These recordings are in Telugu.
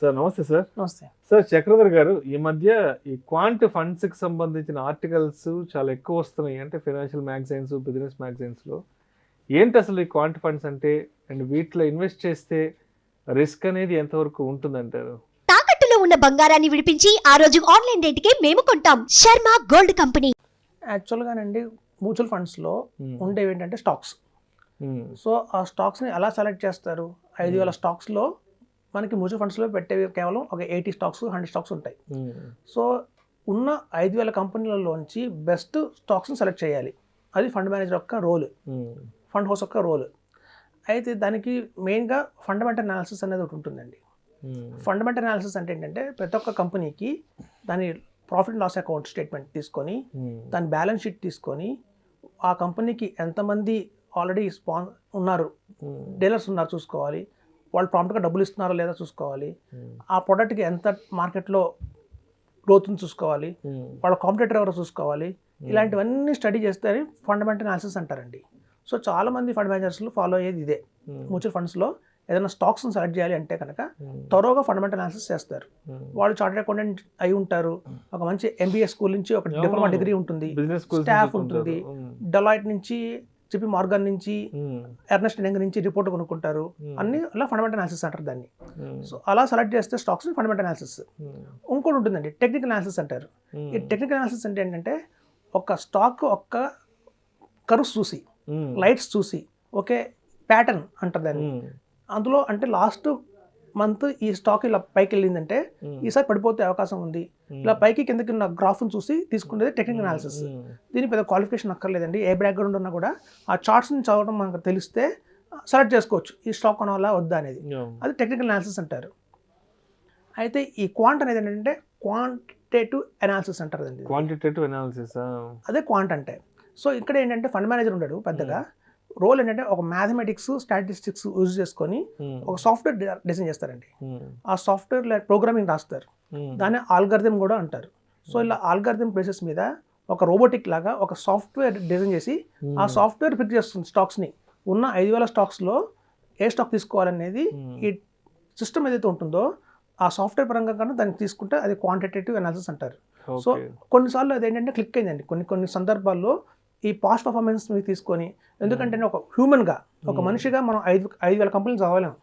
సార్ నమస్తే సార్. నమస్తే సార్ చక్రధర్ గారు, ఈ మధ్య ఈ క్వాంట్ ఫండ్స్ కి సంబంధించిన ఆర్టికల్స్ చాలా ఎక్కువ వస్తున్నాయి. అంటే ఫైనాన్షియల్ మ్యాగజైన్స్, బిజినెస్ మ్యాగజైన్స్ లో ఏంటి అసలు ఈ క్వాంట్ ఫండ్స్ అంటే, అండ్ వీటిలో ఇన్వెస్ట్ చేస్తే రిస్క్ అనేది ఎంతవరకు ఉంటుందంటారు? తాకట్టులో ఉన్న బంగారాన్ని విడిపించి ఆ రోజు ఆన్లైన్ రేటుకే మేము కొంటాం. Sharma gold company. యాక్చువల్గానండి మ్యూచువల్ ఫండ్స్లో ఉండేవి ఏంటంటే స్టాక్స్. సో ఆ స్టాక్స్ని ఎలా సెలెక్ట్ చేస్తారు? 5,000 స్టాక్స్లో మనకి మ్యూచువల్ ఫండ్స్లో పెట్టేవి కేవలం ఒక 80 స్టాక్స్ 100 స్టాక్స్ ఉంటాయి. సో ఉన్న 5,000 కంపెనీలలోంచి బెస్ట్ స్టాక్స్ని సెలెక్ట్ చేయాలి. అది ఫండ్ మేనేజర్ యొక్క రోల్, ఫండ్ హౌస్ యొక్క రోల్. అయితే దానికి మెయిన్గా ఫండమెంటల్ అనాలిసిస్ అనేది ఒకటి ఉంటుందండి. ఫండమెంటల్ అనాలిసిస్ అంటే ఏంటంటే ప్రతి ఒక్క కంపెనీకి దాని ప్రాఫిట్ లాస్ అకౌంట్ స్టేట్మెంట్ తీసుకొని, దాని బ్యాలెన్స్ షీట్ తీసుకొని, ఆ కంపెనీకి ఎంతమంది ఆల్రెడీ ఉన్నారు, డీలర్స్ ఉన్నారు చూసుకోవాలి, వాళ్ళు ప్రాంప్ట్గా డబ్బులు ఇస్తున్నారో లేదా చూసుకోవాలి, ఆ ప్రోడక్ట్కి ఎంత మార్కెట్లో గ్రోత్ ఉంది చూసుకోవాలి, వాళ్ళ కాంపిటేటర్ ఎవరో చూసుకోవాలి. ఇలాంటివన్నీ స్టడీ చేస్తే ఫండమెంటల్ అనాలిసిస్ అంటారండి. సో చాలామంది ఫండ్ మేనేజర్స్లో ఫాలో అయ్యేది ఇదే. మ్యూచువల్ ఫండ్స్లో ఏదైనా స్టాక్స్ని సెలెక్ట్ చేయాలి అంటే కనుక త్వరగా ఫండమెంటల్ అనాలిసిస్ చేస్తారు. వాళ్ళు చార్టెడ్ అకౌంటెంట్ అయి ఉంటారు, ఒక మంచి MBA స్కూల్ నుంచి ఒక డిప్లొమా డిగ్రీ ఉంటుంది, స్టాఫ్ ఉంటుంది, డెలాయిట్ నుంచి, JP మార్గన్ నుంచి, ఎర్నెస్ట్ యంగ్ నుంచి రిపోర్ట్ కొనుక్కుంటారు. అన్ని అలా ఫండమెంటల్ అనాలిసిస్ అంటారు దాన్ని. సో అలా సెలెక్ట్ చేస్తే స్టాక్స్ ఫండమెంటల్ అనాలిసిస్. ఇంకోటి ఉంటుందండి టెక్నికల్ అనాలిసిస్ అంటారు. ఈ టెక్నికల్ అనాలిసిస్ అంటే ఏంటంటే ఒక స్టాక్ ఒక్క కర్వ్స్ చూసి, లైట్స్ చూసి, ఓకే ప్యాటర్న్ అంటారు దాన్ని. అందులో అంటే లాస్ట్ మంత్ ఈ స్టాక్ ఇలా పైకి వెళ్ళిందంటే ఈసారి పడిపోతే అవకాశం ఉంది, ఇలా పైకి కిందకి ఉన్న గ్రాఫ్ని చూసి తీసుకునేది టెక్నికల్ అనాలిసిస్. దీని పెద్ద క్వాలిఫికేషన్ అక్కర్లేదండి. ఏ బ్యాక్గ్రౌండ్ ఉన్నా కూడా ఆ చార్ట్స్ని చదవడం మనకు తెలిస్తే సెలెక్ట్ చేసుకోవచ్చు ఈ స్టాక్ కొనాలా వద్దా అనేది. అది టెక్నికల్ అనాలిసిస్ అంటారు. అయితే ఈ క్వాంట్ అనేది ఏంటంటే క్వాంటిటేటివ్ అనాలిసిస్ అంటారు అండి. క్వాంటిటేటివ్ అనాలిసిస్ అదే క్వాంట్ అంటే. సో ఇక్కడ ఏంటంటే ఫండ్ మేనేజర్ ఉండడు పెద్దగా. రోల్ ఏంటంటే ఒక మ్యాథమెటిక్స్, స్టాటిస్టిక్స్ యూజ్ చేసుకొని ఒక సాఫ్ట్వేర్ డిజైన్ చేస్తారండి. ఆ సాఫ్ట్వేర్ ప్రోగ్రామింగ్ రాస్తారు, దాన్ని ఆల్గరిథం కూడా అంటారు. సో ఇలా ఆల్గరిథం బేసిస్ మీద ఒక రోబోటిక్ లాగా ఒక సాఫ్ట్వేర్ డిజైన్ చేసి ఆ సాఫ్ట్వేర్ పిక్ చేస్తుంది స్టాక్స్ని. ఉన్న 5,000 స్టాక్స్లో ఏ స్టాక్ తీసుకోవాలనేది ఈ సిస్టమ్ ఏదైతే ఉంటుందో ఆ సాఫ్ట్వేర్ పరంగా కన్నా దాన్ని తీసుకుంటే అది క్వాంటిటేటివ్ అనాలిసిస్ అంటారు. సో కొన్నిసార్లు అది ఏంటంటే క్లిక్ అయిందండి. కొన్ని సందర్భాల్లో ఈ పాస్ట్ పర్ఫార్మెన్స్ మీరు తీసుకొని, ఎందుకంటే ఒక హ్యూమన్గా, ఒక మనిషిగా మనం 5,000 కంపెనీలు చదవలేము.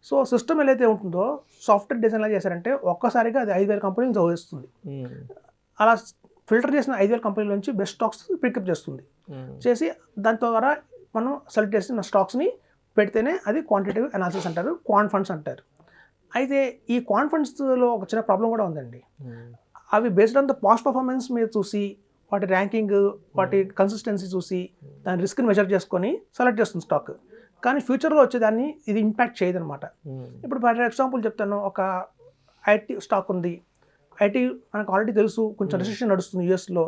సో సిస్టమ్ ఏదైతే ఉంటుందో సాఫ్ట్వేర్ డిజైన్ ఎలా చేశారంటే ఒక్కసారిగా అది 5,000 కంపెనీలు చదివిస్తుంది. అలా ఫిల్టర్ చేసిన 5,000 కంపెనీల నుంచి బెస్ట్ స్టాక్స్ పికప్ చేస్తుంది. చేసి దాని ద్వారా మనం సెలెక్ట్ చేసిన స్టాక్స్ని పెడితేనే అది క్వాంటిటేటివ్ అనాలిసిస్ అంటారు, క్వాంట్ ఫండ్స్ అంటారు. అయితే ఈ క్వాంట్ ఫండ్స్లో ఒక చిన్న ప్రాబ్లం కూడా ఉందండి. అవి based on the past performance మీద చూసి, వాటి ర్యాంకింగ్, వాటి కన్సిస్టెన్సీ చూసి, దాని రిస్క్ని మెజర్ చేసుకొని సెలెక్ట్ చేస్తుంది స్టాక్. కానీ ఫ్యూచర్లో వచ్చేదాన్ని ఇది ఇంపాక్ట్ చేయదనమాట. ఇప్పుడు ఫర్ ఎగ్జాంపుల్ చెప్తాను, ఒక IT స్టాక్ ఉంది. IT మనకు ఆల్రెడీ తెలుసు, కొంచెం రిసెషన్ నడుస్తుంది యూఎస్లో,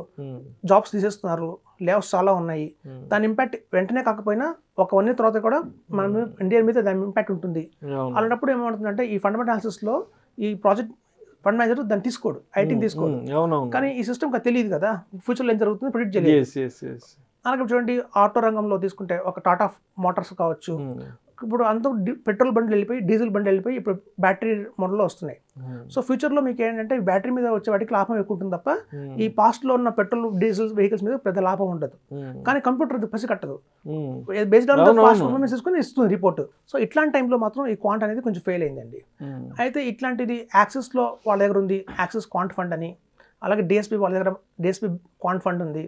జాబ్స్ తీసేస్తున్నారు, లేఆఫ్స్ చాలా ఉన్నాయి. దాని ఇంపాక్ట్ వెంటనే కాకపోయినా ఒక 1 year తర్వాత కూడా మన ఇండియా మీద దాని ఇంపాక్ట్ ఉంటుంది. అలాంటప్పుడు ఏమవుతుందంటే ఈ ఫండమెంటల్ అనాలిసిస్లో ఈ ప్రాజెక్ట్ ఫండ్ మేనేజర్ దాన్ని తీసుకోడు, ఐటీని తీసుకోడు. కానీ ఈ సిస్టమ్ తెలియదు కదా ఫ్యూచర్లో ఏం జరుగుతుందో ప్రిడిక్ట్ చేయలేదు. అలాగే చూడండి, ఆటో రంగంలో తీసుకుంటే ఒక టాటా మోటార్స్ కావచ్చు, ఇప్పుడు అంతా పెట్రోల్ బండ్లు వెళ్ళిపోయి డీజిల్ బండ్లు వెళ్ళిపోయి ఇప్పుడు బ్యాటరీ మోడల్లో వస్తున్నాయి. సో ఫ్యూచర్లో మీకు ఏంటంటే బ్యాటరీ మీద వచ్చే వాటికి లాభం ఎక్కువ ఉంటుంది తప్ప ఈ పాస్ట్లో ఉన్న పెట్రోల్ డీజిల్ వెహికల్స్ మీద పెద్ద లాభం ఉండదు. కానీ కంప్యూటర్ పసి కట్టదు, బేస్డ్ ఆన్ పాస్ట్ పర్ఫార్మెన్స్ తీసుకొని ఇస్తుంది రిపోర్ట్. సో ఇట్లాంటి టైంలో మాత్రం ఈ క్వాంట్ అనేది కొంచెం ఫెయిల్ అయిందండి. అయితే ఇట్లాంటిది యాక్సిస్లో వాళ్ళ దగ్గర ఉంది, యాక్సిస్ క్వాంట్ ఫండ్ అని. అలాగే DSP వాళ్ళ దగ్గర DSP క్వాంట్ ఫండ్ ఉంది,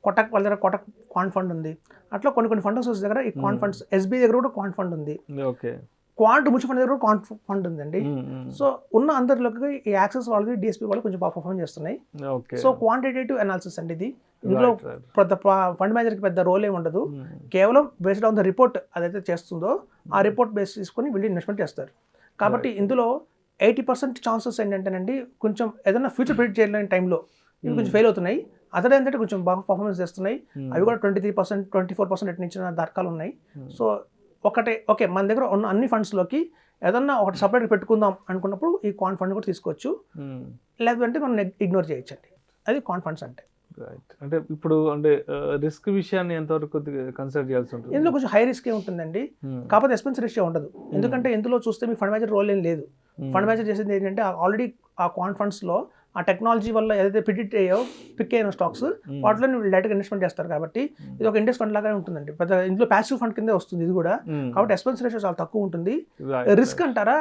కొటక్ వాళ్ళ దగ్గర కొటక్ క్వాంట్ ఫండ్ ఉంది. అట్లా కొన్ని ఫండ్ హౌసెస్ దగ్గర ఈ క్వాంట్ ఫండ్స్, SBI దగ్గర కూడా క్వాంట్ ఫండ్ ఉంది, క్వాంట్ మ్యూచువల్ ఫండ్ దగ్గర కూడా క్వాంట్ ఫండ్ ఉందండి. సో ఉన్న అందరిలోకి ఈ యాక్సెస్ వాళ్ళకి DSP వాళ్ళు కొంచెం బాగా పర్ఫార్మ్ చేస్తున్నాయి. సో క్వాంటిటేటివ్ అనాలిసిస్ అండి ఇది. ఇందులో పెద్ద ఫండ్ మేనేజర్కి పెద్ద రోల్ ఏమి ఉండదు, కేవలం బేస్డ్ ఆన్ ద రిపోర్ట్ అదైతే చేస్తుందో ఆ రిపోర్ట్ బేస్ తీసుకొని వీళ్ళు ఇన్వెస్ట్మెంట్ చేస్తారు. కాబట్టి ఇందులో 80% ఛాన్సెస్ ఏంటంటేనండి కొంచెం ఏదైనా ఫ్యూచర్ ప్రిడిక్ట్ చేయలేని టైంలో ఇవి కొంచెం ఫెయిల్ అవుతున్నాయి. అదర్ ఏంటంటే కొంచెం బాగా పర్ఫార్మెన్స్ చేస్తున్నాయి. అవి కూడా 23%, 24% ఇచ్చిన దాఖలు ఉన్నాయి. సో ఓకే మన దగ్గర ఉన్న అన్ని ఫండ్స్లోకి ఏదన్నా ఒకటి సపరేట్ పెట్టుకుందాం అనుకున్నప్పుడు ఈ క్వాంట్ ఫండ్ కూడా తీసుకోవచ్చు, లేదంటే మనం ఇగ్నోర్ చేయొచ్చండి. అది క్వాంట్ ఫండ్స్ అంటే. అంటే ఇప్పుడు అంటే రిస్క్ విషయాన్ని ఎంతవరకు కన్సిడర్ చేయాల్సి ఉంటుంది? ఇందులో కొంచెం హై రిస్క్ ఉంటుందండి, కాకపోతే ఎక్స్పెన్స్ రేషియో ఉండదు. ఎందుకంటే ఇందులో చూస్తే మీ ఫండ్ మేనేజర్ రోల్ ఏం లేదు, ఫండ్ మేనేజర్ చేసేది ఏంటంటే ఆల్రెడీ ఆ క్వాంట్ ఫండ్స్లో ఆ టెక్నాలజీ వల్ల ఏదైతే ప్రిడిక్ట్ అయ్యో పిక్ అయిన స్టాక్స్ వాటిలో డైరెక్ట్గా ఇన్వెస్ట్మెంట్ చేస్తారు కాబట్టి ఇది ఒక ఇండెక్స్ ఫండ్ లాగానే ఉంటుందండి. పెద్ద ఇందులో ప్యాసివ్ ఫండ్ కిందే వస్తుంది ఇది కూడా. కాబట్టి ఎక్స్పెన్స్ రేషియో చాలా తక్కువ ఉంటుంది. రిస్క్ అంటారా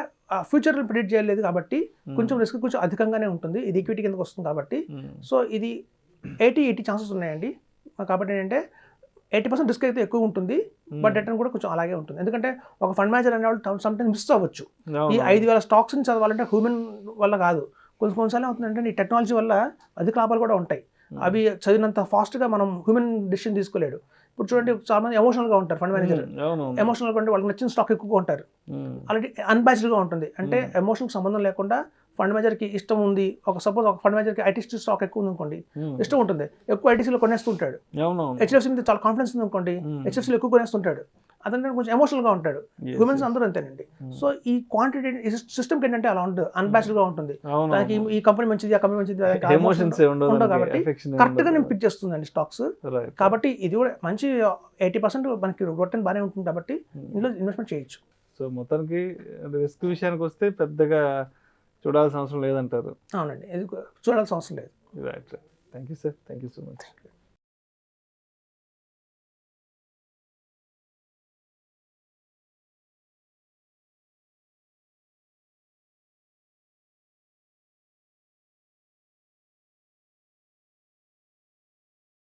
ఫ్యూచర్లో ప్రిడిక్ట్ చేయలేదు కాబట్టి కొంచెం రిస్క్ కొంచెం అధికంగానే ఉంటుంది. ఇది ఈక్విటీ కిందకి వస్తుంది కాబట్టి. సో ఇది 80 ఛాన్సెస్ ఉన్నాయండి. కాబట్టి ఏంటంటే 80% రిస్క్ అయితే ఎక్కువ ఉంటుంది, బట్ రిటర్న్ కూడా కొంచెం అలాగే ఉంటుంది. ఎందుకంటే ఒక ఫండ్ మేనేజర్ అనేవాళ్ళు సమ్టైమ్స్ మిస్ అవ్వచ్చు. ఈ 5,000 స్టాక్స్ని చదవాలంటే హ్యూమన్ వల్ల కాదు, కొన్నిసార్లు అవుతుందంటే ఈ టెక్నాలజీ వల్ల అధిక లాభాలు కూడా ఉంటాయి. అవి చదివినంత ఫాస్ట్గా మనం హ్యూమన్ డిసిషన్ తీసుకోలేడు. ఇప్పుడు చూడండి చాలా మంది ఎమోషనల్గా ఉంటారు ఫండ్ మేనేజర్. ఎమోషనల్గా ఉంటే వాళ్ళకి నచ్చిన స్టాక్ ఎక్కువగా ఉంటారు. అలాంటి అన్బ్యాచ్డ్గా ఉంటుంది. అంటే ఎమోషన్కి సంబంధం లేకుండా ఫండ్ మేనేజర్కి ఇష్టం ఉంది. సపోజ్ ఒక ఫండ్ మేనేజర్కి ఐటీసీ స్టాక్ ఎక్కువ ఉంది అనుకోండి, ఇష్టం ఉంటుంది, ఎక్కువ ఐటీసీలో కొనేస్తుంటాడు. హెచ్డిఎఫ్సీ మీద చాలా కాన్ఫిడెన్స్ ఉంది అనుకోండి, హెచ్డిఎఫ్సీలో ఎక్కువ కొనేస్తుంటాడు. అదంటే కొంచెం ఎమోషనల్గా ఉంటాడు. హ్యూమన్స్ అందరూ అంతేనండి. సో ఈ క్వాంటిటీ సిస్టమ్కి ఏంటంటే అలా ఉంటుంది, అన్బ్యాచ్డ్గా ఉంటుంది. దానికి ఈ కంపెనీ మంచిది, ఆ కంపెనీ మంచిది ఉండవు కాబట్టి కరెక్ట్గా నేను పిక్ చేస్తుందండి స్టాక్స్. కాబట్టి ఇది కూడా మంచి 80% మనకి రిటర్న్ బాగానే ఉంటుంది కాబట్టి ఇందులో ఇన్వెస్ట్మెంట్ చేయొచ్చు. సో మొత్తానికి రిస్క్ విషయానికి వస్తే పెద్దగా చూడాల్సిన అవసరం లేదంటారు. అవునండి, ఇది చూడాల్సిన అవసరం లేదు. Right. Thank you sir, thank you so much.